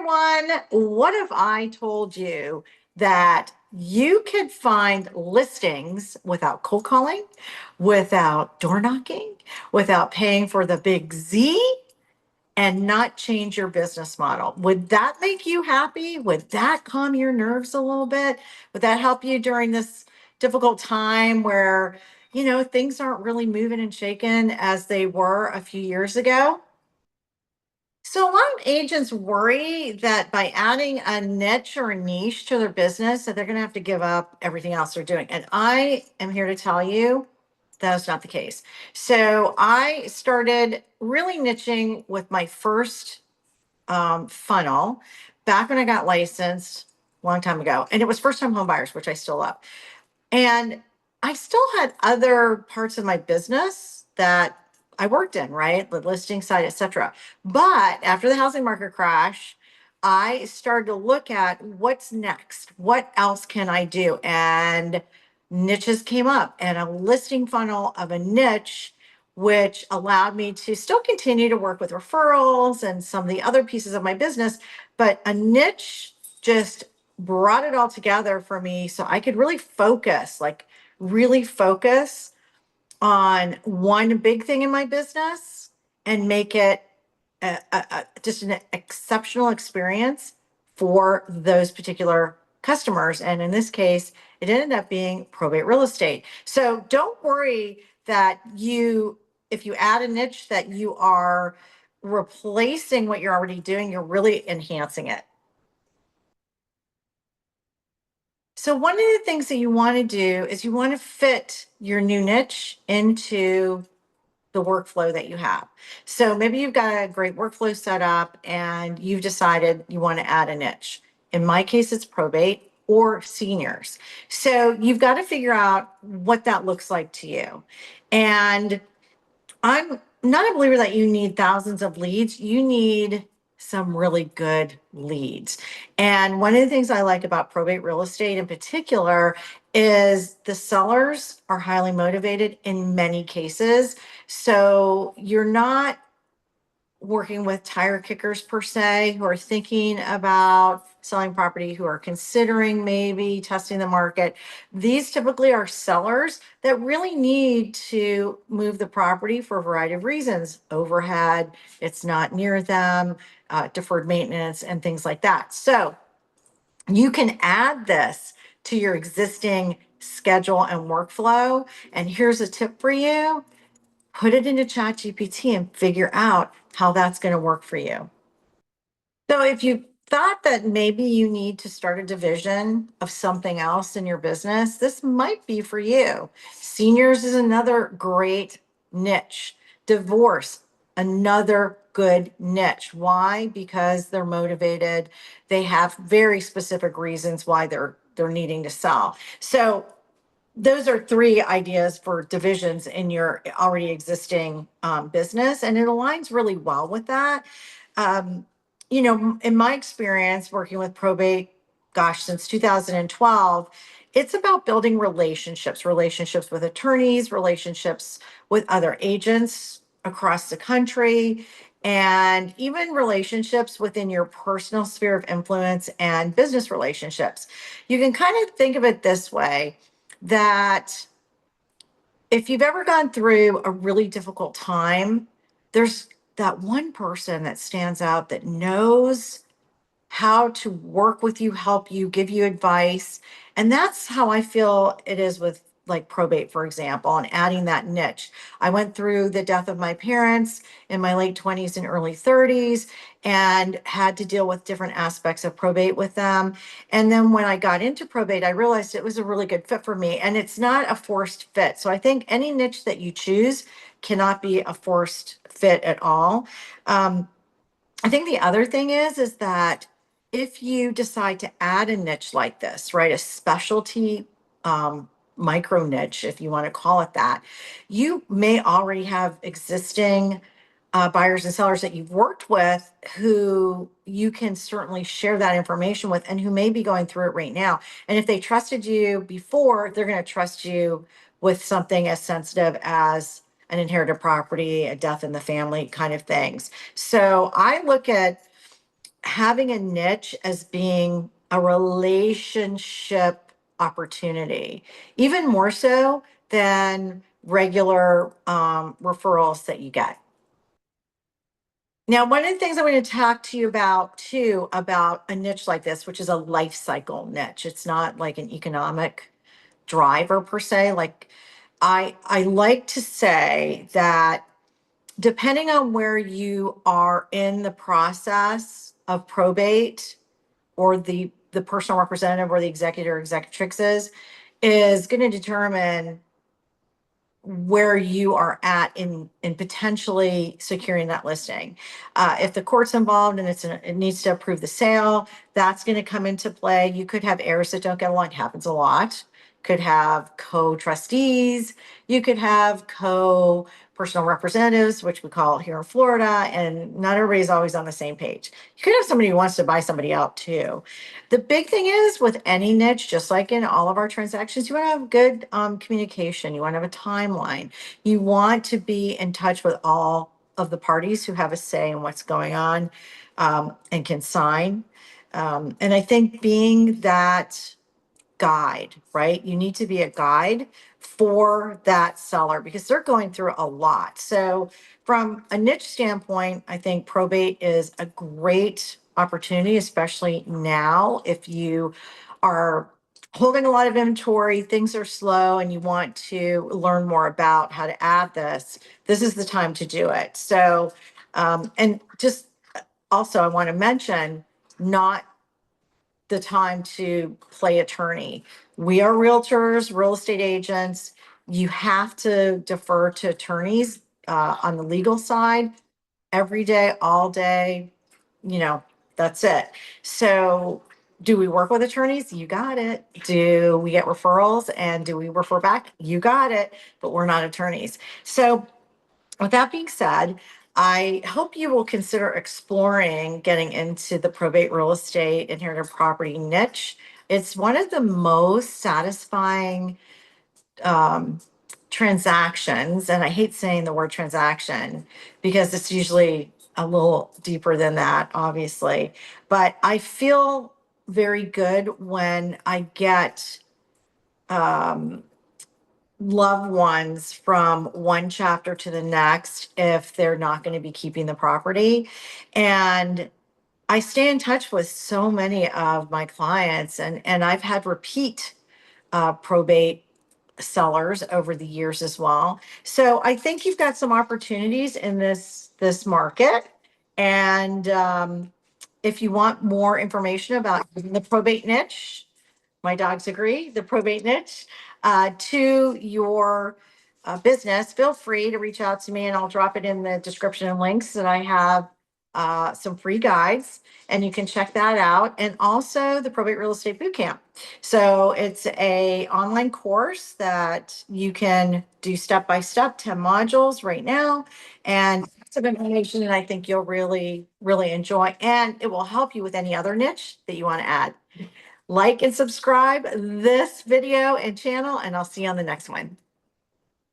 everyone. What if I told you that you could find listings without cold calling, without door knocking, without paying for the big Z, and not change your business model? Would that make you happy? Would that calm your nerves a little bit? Would that help you during this difficult time where, things aren't really moving and shaking as they were a few years ago? So a lot of agents worry that by adding a niche or a niche to their business, that they're going to have to give up everything else they're doing. And I am here to tell you that's not the case. So I started really niching with my first funnel back when I got licensed a long time ago. And it was first time home buyers, which I still love. And I still had other parts of my business that I worked in, right? The listing side, etc. But after the housing market crash, I started to look at what's next. What else can I do? And niches came up and a listing funnel of a niche, which allowed me to still continue to work with referrals and some of the other pieces of my business. But a niche just brought it all together for me so I could really focus on one big thing in my business and make it just an exceptional experience for those particular customers. And in this case, it ended up being probate real estate. So don't worry that if you add a niche, that you are replacing what you're already doing, you're really enhancing it. So one of the things that you want to do is you want to fit your new niche into the workflow that you have. So maybe you've got a great workflow set up and you've decided you want to add a niche. In my case, it's probate or seniors. So you've got to figure out what that looks like to you. And I'm not a believer that you need thousands of leads. You need some really good leads. And one of the things I like about probate real estate in particular is the sellers are highly motivated in many cases. So you're not working with tire kickers per se who are thinking about selling property, who are considering maybe testing the market. These typically are sellers that really need to move the property for a variety of reasons: overhead, it's not near them, deferred maintenance, and things like that. So you can add this to your existing schedule and workflow. And here's a tip for you: put it into ChatGPT and figure out how that's going to work for you. So if you thought that maybe you need to start a division of something else in your business, this might be for you. Seniors is another great niche. Divorce, another good niche. Why? Because they're motivated. They have very specific reasons why they're needing to sell. So those are three ideas for divisions in your already existing business, and it aligns really well with that. Um, in my experience working with probate, gosh, since 2012, it's about building relationships with attorneys, relationships with other agents across the country, and even relationships within your personal sphere of influence and business relationships. You can kind of think of it this way, that if you've ever gone through a really difficult time, there's that one person that stands out that knows how to work with you, help you, give you advice. And that's how I feel it is with like probate, for example, and adding that niche. I went through the death of my parents in my late 20s and early 30s and had to deal with different aspects of probate with them. And then when I got into probate, I realized it was a really good fit for me, and it's not a forced fit. So I think any niche that you choose cannot be a forced fit at all. I think the other thing is that if you decide to add a niche like this, right, a specialty micro niche, if you want to call it that, you may already have existing buyers and sellers that you've worked with who you can certainly share that information with and who may be going through it right now. And if they trusted you before, they're going to trust you with something as sensitive as an inherited property, a death in the family kind of things. So I look at having a niche as being a relationship opportunity, even more so than regular referrals that you get. Now, one of the things I want to talk to you about too, about a niche like this, which is a life cycle niche. It's not like an economic driver per se. Like I like to say that depending on where you are in the process of probate, or the personal representative or the executor or executrix is going to determine where you are at in potentially securing that listing. If the court's involved and it needs to approve the sale, that's going to come into play. You could have heirs that don't get along. It happens a lot. Could have co-trustees. You could have co-personal representatives, which we call here in Florida, and not everybody's always on the same page. You could have somebody who wants to buy somebody out too. The big thing is with any niche, just like in all of our transactions, you want to have good communication. You want to have a timeline. You want to be in touch with all of the parties who have a say in what's going on and can sign. And I think being that guide, right? You need to be a guide for that seller because they're going through a lot. So from a niche standpoint, I think probate is a great opportunity, especially now if you are holding a lot of inventory, things are slow, and you want to learn more about how to add this. This is the time to do it. So, and just also, I want to mention, not the time to play attorney. We are realtors, real estate agents. You have to defer to attorneys on the legal side every day, all day. You know, that's it. So, do we work with attorneys? You got it. Do we get referrals and do we refer back? You got it. But we're not attorneys. So, with that being said, I hope you will consider exploring getting into the probate real estate inherited property niche. It's one of the most satisfying um, transactions, and I hate saying the word transaction because it's usually a little deeper than that, obviously. But I feel very good when I get um, loved ones from one chapter to the next if they're not going to be keeping the property. And I stay in touch with so many of my clients, and I've had repeat probate sellers over the years as well. So I think you've got some opportunities in this market. And if you want more information about the probate niche, my dogs agree, the probate niche, to your business, feel free to reach out to me and I'll drop it in the description and links that I have some free guides and you can check that out. And also the Probate Real Estate Bootcamp. So it's a online course that you can do step-by-step, 10 modules right now. And some information that I think you'll really, really enjoy. And it will help you with any other niche that you want to add. Like and subscribe this video and channel, and I'll see you on the next one.